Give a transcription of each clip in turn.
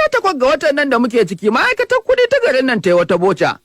18 ga watan nan da muke ciki ma'aikatar kuɗi ta garin nan ta yi wata boca.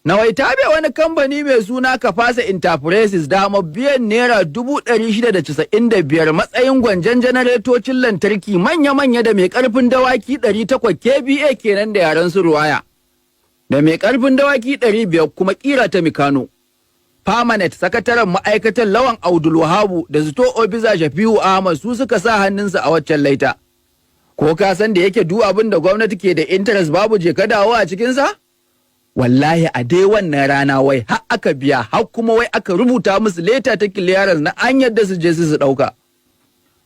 Nawai ta bai wani kamfani mai suna Kafasa Enterprises damar biyan naira 695 matsayin gwanjan janaretocin lantarki manya-manya da mai ƙarfin dawaki 800 kVA kenan da yaren su ruwaya. Da mai ƙarfin dawaki 500 kuma ƙira ta Mikano. Permanent sakataren ma'aikatan Lawan Abdulwahabu da Zito Obisa Shafi'u Ahmad su suka sa hannunsa a waccan laita. Ko ka san da yake duk abin da gwamnati ke da interest babu je ka dawo a cikinsa? Wallahi a dai wannan rana wai har aka biya har kuma wai aka rubuta musu leta ta clearance na an yadda su je su ɗauka.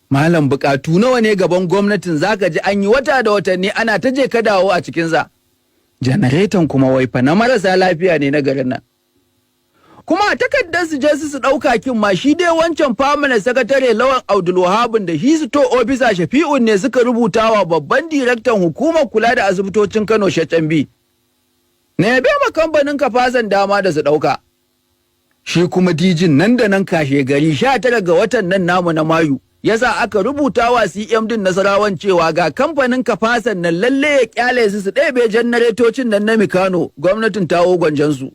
Malam bukatu nawa ne gaban gwamnatin zaka ji an yi wata da watanni ana ta je ka dawo a cikinsa. Janareton kuma wai fa na marasa lafiya ne na garin nan. Kuma a takardar su je su ɗauka kin ma shi dai wancan permanent sakatare Lawan Abdulwahabun da Hisito Obisa Shafi'u ne suka rubuta wa babban direktan hukumar kula da asibitocin Kano Shachambi. Na yabe ma kamfanin Kafasan dama da su ɗauka. Shi kuma dijin nan da nan kashe gari 19 ga watan nan namu na Mayu yasa aka rubuta wa CM din Nasarawan cewa ga kamfanin Kafasan nan lalle ya kyale su ɗebe janaretocin nan na Mikano gwamnatin tawo gwanjansu.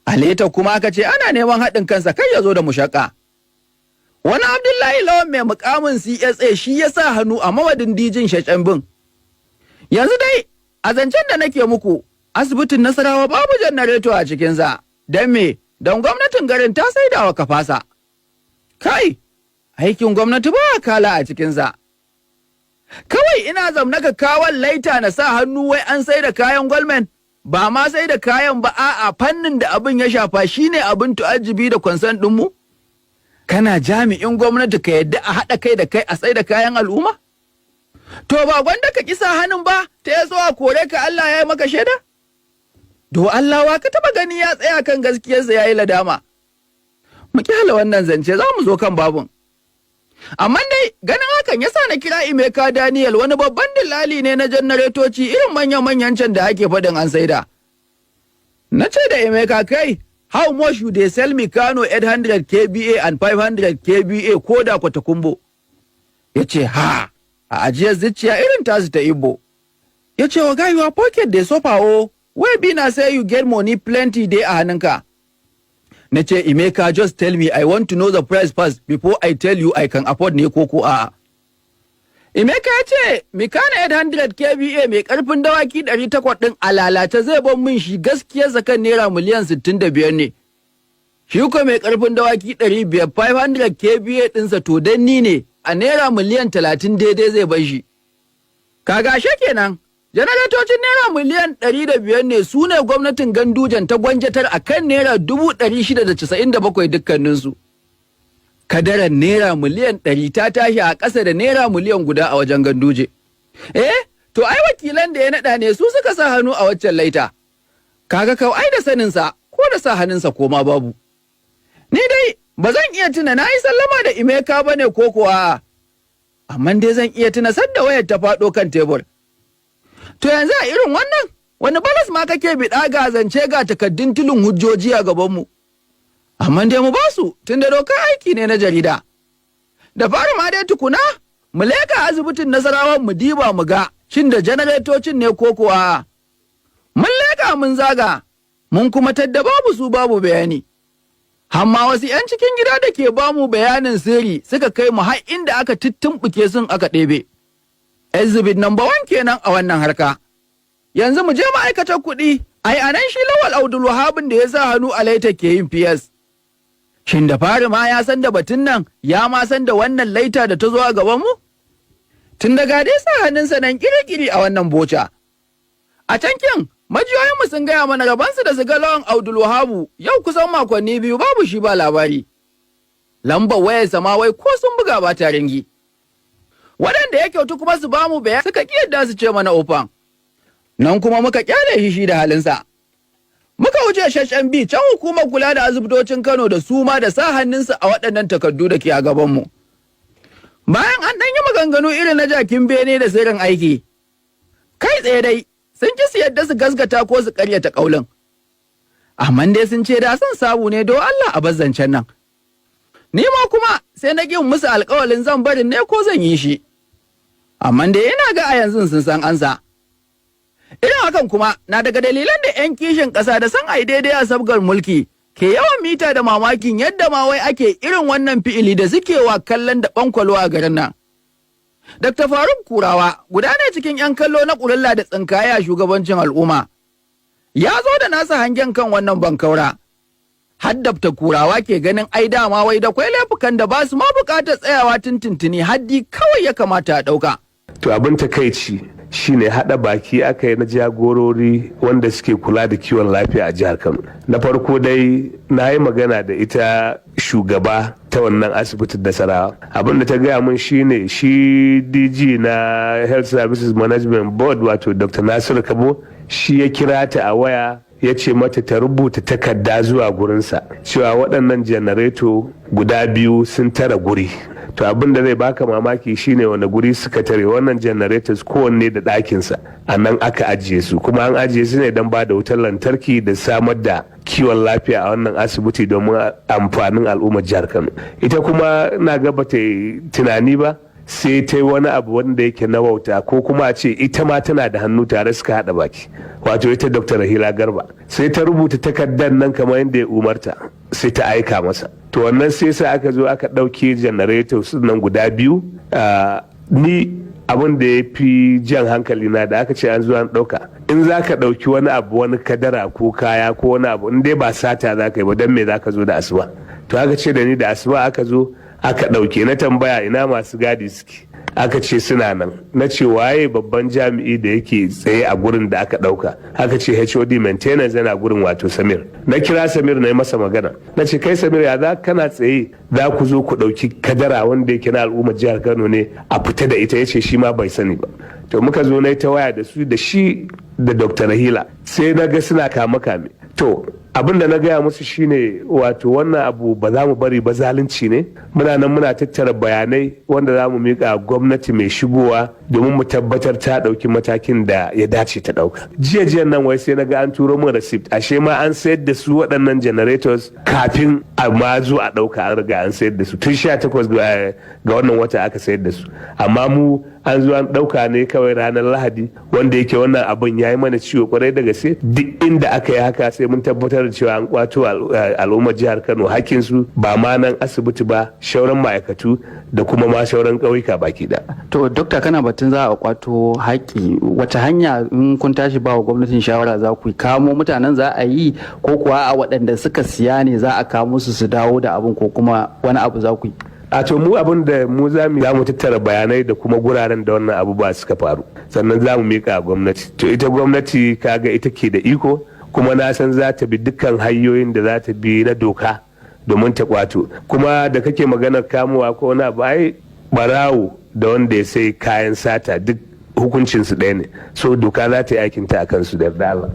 A leta kuma aka ce ana neman haɗin kansa kai ya zo da mushaka. Wani Abdullahi Lawan mai mukamin CSA shi ya sa hannu a mawadin dijin Shacambin. Yanzu dai a zancen da nake muku asibitin Nasarawa babu janareto a cikinsa. Don me? Don gwamnatin garin ta saida wa Kafasa. Kai, aikin gwamnati ba kala a cikinsa. Kawai ina zamna ka kawon laita na sa hannu wai an sai da kayan gwalmen. Ba ma sai da kayan ba a'a fannin da abin ya shafa shine abin tu'ajjibi da kwansan ɗinmu? Kana jami'in gwamnati ka yadda a haɗa kai da kai a sai da kayan al'umma? To ba gwanda ka kisa hannun ba ta ya zo a kore ka Allah ya yi maka shaida? Do Allah wa ka taɓa gani ya tsaya kan gaskiyarsa ya yi ladama. Mu kyale wannan zance za mu zo kan babun. Amma dai ganin hakan yasa na kira Emeka Daniel wani babban dillali ne na janaretoci irin manyan can da ake faɗin an saida. Na ce da Emeka kai, how much you dey sell me Kano 800 kVA and 500 kVA ko da kwatakumbo? Ya ce ha, a ajiyar zuciya irin tasu ta Igbo. Ya ce wa guy your pocket dey suffer o, wai be na say you get money plenty dey a hannunka. Na ce Emeka just tell me I want to know the price first before I tell you I can afford ne ko a'a. Emeka ya ce Mikana 800 kVA mai karfin dawaki 800 din alalata zai ban min shi gaskiyar zakan naira miliyan 65 ne. Shi ko mai karfin dawaki 500 500 kVA dinsa to dan ni ne a naira miliyan 30 daidai zai bar shi. Kaga she kenan. Janaretocin naira miliyan 105 ne su ne gwamnatin Gandujen ta gwanjatar a kan naira 697 dukkaninsu. Kadaran naira miliyan 100 ta tashi a ƙasa da naira miliyan guda a wajen Ganduje. To ai wakilan da ya naɗa ne su suka sa hannu a waccan laita. Kaga kau ai da saninsa ko da sa hannunsa ko ma babu. Ni dai ba zan iya tuna na yi sallama da Emeka ba ne ko kuwa. Amma dai zan iya tuna sadda wayar ta faɗo kan tebur. To yanzu a irin wannan, wani balas ma kake biɗa ga zance ga takaddun tilin hujjoji a gabanmu. Amma dai mu ba su, tunda dokar aiki ne na jarida. Da fari ma dai tukuna, mu leka asibitin Nasarawa mu diba mu ga, shin da janaretocin ne ko kuwa. Mun leka mun zaga, mun kuma tadda babu su babu bayani. Hamma wasu 'yan cikin gida da ke bamu bayanin sirri suka kai mu har inda aka tuttumɓuke sun aka ɗebe. Exhibit number 1 kenan a wannan harka. Yanzu mu je ma'aikatar kuɗi, ai anan shi Lawal Abdulwahabin da ya sa hannu a laita ke yin PS. Shin da fari ma ya san da batun nan, ya ma san da wannan laita da ta zo a gabanmu? Tun daga dai sa hannunsa nan kiri-kiri a wannan boca. A can kin, majiyoyinmu sun gaya mana rabansu da su ga Lawan Abdulwahabu yau kusan makonni 2 babu shi ba labari. Lambar wayarsa ma wai ko sun buga ba ta ringi. Waɗanda ya kyautu kuma su bamu bayan suka ƙi yadda su ce mana ofan. Nan kuma muka ƙyale shi da halinsa. Muka wuce Shachambi can hukumar kula da asibitocin Kano da su ma da sa hannunsu a waɗannan takardu da ke a gabanmu. Bayan an ɗan yi maganganu irin na jakin bene da sirrin aiki. Kai tsaye dai sun ƙi su yadda su gaskata ko su ƙaryata ƙaulin. Amma dai sun ce da son sabu ne don Allah a bazzancen nan. Ni ma kuma sai na ƙin musu alƙawalin zan barin ne ko zan yi shi. Amma da yana ga a yanzu sun san ansa. Irin hakan kuma na daga dalilan da 'yan kishin ƙasa da san ai daidai a sabgar mulki ke yawan mita da mamakin yadda ma wai ake irin wannan fi'ili da suke wa kallon da ɓankwalo a garin nan. Dr. Faruk Kurawa guda ne cikin 'yan kallo na ƙulalla da tsinkaya a shugabancin al'umma. Ya zo da nasa hangen kan wannan bankaura. Haddabta Kurawa ke ganin ai dama wai da kwai laifukan da ba su ma buƙatar tsayawa tuntuntuni haddi kawai ya kamata a ɗauka. To abin takaici shine haɗa baki aka yi na jagorori wanda suke kula da kiwon lafiya a jihar Kano. Na farko dai na yi magana da ita shugaba ta wannan asibitin Nasarawa. Abin da ta gaya min shine shi DG na Health Services Management Board wato Dr. Nasiru Kabo shi ya kira ta a waya ya ce mata ta rubuta takarda zuwa gurinsa cewa waɗannan janareto guda biyu sun tara guri. To abin da zai baka mamaki shine wani guri suka tare wannan generators kowanne da ɗakinsa a nan aka ajiye su, kuma an ajiye su ne don ba da wutar lantarki da samar da kiwon lafiya a wannan asibiti domin amfanin al'ummar jihar Kano. Ita kuma na ga bata tunani ba sai ta yi wani abu wanda yake na wauta, ko kuma a ce ita ma tana da hannu tare suka haɗa baki, wato ita Dr. Rahila Garba sai ta rubuta takardar nan kamar yadda ya umarta sai ta aika masa. To wannan sai sa aka zo aka ɗauke janareto nan guda biyu. Ni abin da ya fi jan hankali na da aka ce an zo an ɗauka, in za ka ɗauki wani abu, wani kadara ko kaya ko wani abu, in dai ba sata za ka yi ba, don me za ka zo da asuba? To aka ce da ni da asuba aka zo aka ɗauke. Na tambaya ina masu gadi suke, aka ce suna nan. Na ce waye babban jami'i da yake tsaye a gurin da aka ɗauka? Aka ce HOD maintenance yana gurin, wato Samir. Na kira Samir na yi masa magana, na ce kai Samir, ya za kana tsaye za ku zo ku ɗauki kadara wanda yake na al'ummar jihar Kano ne a fita da ita? Ya ce shi ma bai sani ba. To muka zo na yi ta waya da su da shi da Dr. Rahila, sai na ga suna kame. To abin da na gaya musu shine wato wannan abu ba za mu bari ba, zalunci ne. Muna nan muna tattara bayanai wanda za mu miƙa gwamnati mai shigowa domin mu tabbatar ta ɗauki matakin da ya dace ta ɗauka. Jiya nan wai sai na ga an turo min receipt, ashe ma an sayar da su waɗannan generators kafin a ma zo a ɗauka, an riga an sayar da su tun 18 ga wannan wata aka sayar da su, amma mu an zo an ɗauka ne kawai ranar Lahadi, wanda yake wannan abin ya yi mana ciwo kwarai da gaske. Duk inda aka yi haka sai mun tabbatar da cewa an kwato al'ummar jihar Kano hakkinsu, ba ma nan asibiti ba, shauran ma'aikatu da kuma ma shauran ƙauyuka baki da. To dokta, kana batun za a kwato haƙƙi, wata hanya in kun tashi ba wa gwamnatin shawara za ku kamo mutanen za a yi, ko kuwa a waɗanda suka siya ne za a kamo su dawo da abin, ko kuma wani abu za ku yi? A to mu abin da mu za mu tattara bayanai da kuma guraren da wannan abu ba suka faru, sannan za mu miƙa gwamnati. To ita gwamnati kaga ita ke da iko, kuma na san za ta bi dukkan hanyoyin da za ta bi na doka domin ta kwato. Kuma da kake maganar kamuwa ko wani abu, ai barawo da wanda ya sai kayan sata duk hukuncinsu ɗaya ne, so doka za ta yi aikinta a kansu da yarda Allah.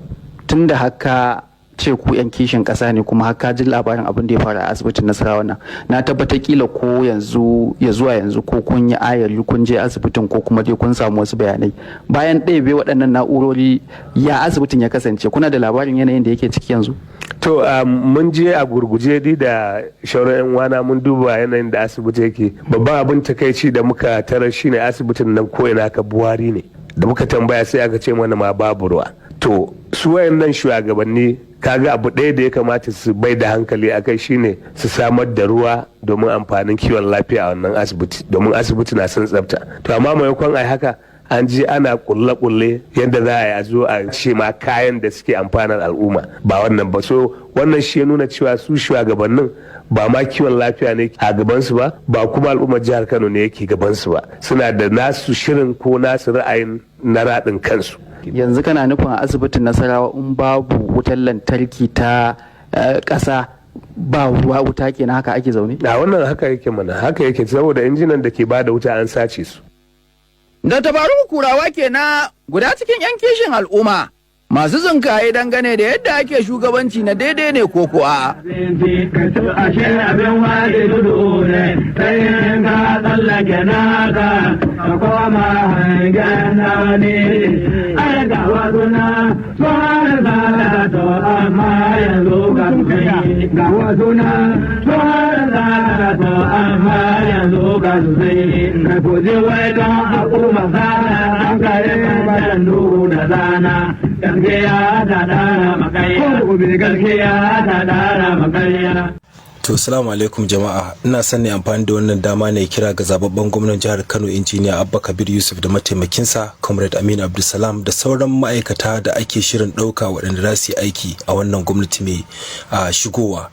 Tun da haka ce ku yan kishin kasa ne, kuma haka ji labarin abin da ya faru a asibitin Nasarawa nan, na tabbata kila ko zuwa yanzu ko kun yi ayari kun je asibitin, ko kuma dai kun samu wasu bayanai bayan ɗebe waɗannan na'urori, ya asibitin ya kasance? Kuna da labarin yanayin da yake ciki yanzu? To mun je a gurguje da shauran yan wana, mun duba yanayin da asibiti yake. Babban abin takaici da muka tarar shine asibitin nan ko ina ka buwari ne. Da muka tambaya sai aka ce mana ma babu ruwa. To su wayannan shugabanni, kaga abu ɗaya da ya kamata su bai da hankali a kai shine su samar da ruwa domin amfanin kiwon lafiya a wannan asibiti, domin asibiti na son tsafta. To amma maimakon ai haka, an je ana kulle-kulle yadda za a yi a zo a ce ma kayan da suke amfanar al'umma, ba wannan ba. So wannan shi ya nuna cewa su shugabannin ba ma kiwon lafiya ne a gabansu ba kuma al'ummar jihar Kano ne yake gabansu ba, suna da nasu shirin ko nasu ra'ayin na raɗin kansu. Yanzu kana nufin a asibitin Nasarawa in babu wutar lantarki ta ƙasa, ba ruwa, wuta kenan, haka ake zaune? A wannan haka yake mana, haka yake, saboda injinan da ke bada wuta an sace su. Da tabaru Kurawa kenan guda cikin 'yan kishin al'umma masu zinkaye dangane da yadda ake shugabanci na daidai ne ko kuwa. Amma yanzu ga wasu na tsohon zara to amma yanzu ga su sai na kuje wai don hakuma sana an kare bayan duhu da zana gaskiya ta dara makariya gaskiya ta dara makariya. To assalamu alaikum jama'a, ina son ne amfani da wannan dama ne kira ga zababben gwamnan jihar Kano injiniya Abba Kabir Yusuf da mataimakinsa Comrade Aminu Abdulsalam da sauran ma'aikata da ake shirin ɗauka waɗanda za su yi aiki a wannan gwamnati mai shigowa.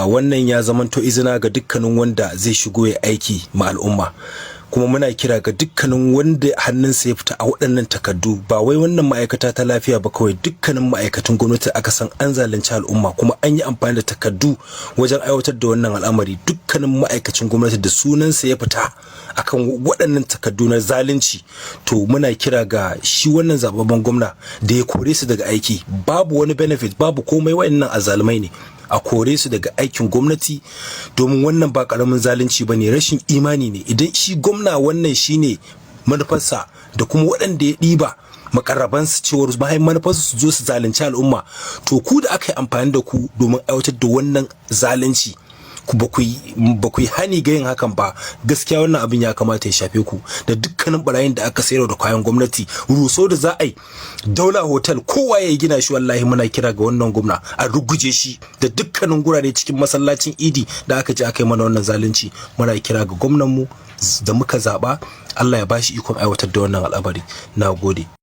Wannan ya zamanto izina ga dukkanin wanda zai shigo ya aiki ma al'umma. Kuma muna kira ga dukkanin wanda hannunsa ya fita a waɗannan takardu, ba wai wannan ma'aikata ta lafiya ba kawai, dukkanin ma'aikatan gwamnati aka san an zalunci al'umma kuma an yi amfani da takardu wajen aiwatar da wannan al'amari. Dukkanin ma'aikacin gwamnati da sunansa ya fita akan waɗannan takardu na zalunci, to muna kira ga shi wannan zababben gwamna da ya kore su daga aiki. Babu wani benefit, babu komai, waɗannan azzalumai ne, a kore su daga aikin gwamnati, domin wannan ba karamin zalunci bane, rashin imani ne. Idan shi gwamna wannan shine manufarsa da kuma waɗanda ya ɗiba makarrabansu cewar bayan manufarsu su zo su zalunci al'umma, to ku da aka yi amfani da ku domin aiwatar da wannan zalunci ba ku yi hani ga yin hakan ba, gaskiya wannan abin ya kamata ya shafe ku da dukkanin barayin da aka sayar da kayan gwamnati. Ruso da za a yi Daula Hotel kowa ya gina shi, wallahi muna kira ga wannan gwamna a ruguje shi da dukkanin gurare cikin masallacin idi da aka je aka yi mana wannan zalunci. Muna kira ga gwamnan mu da muka zaba, Allah ya bashi ikon aiwatar da wannan al'amari. Na gode.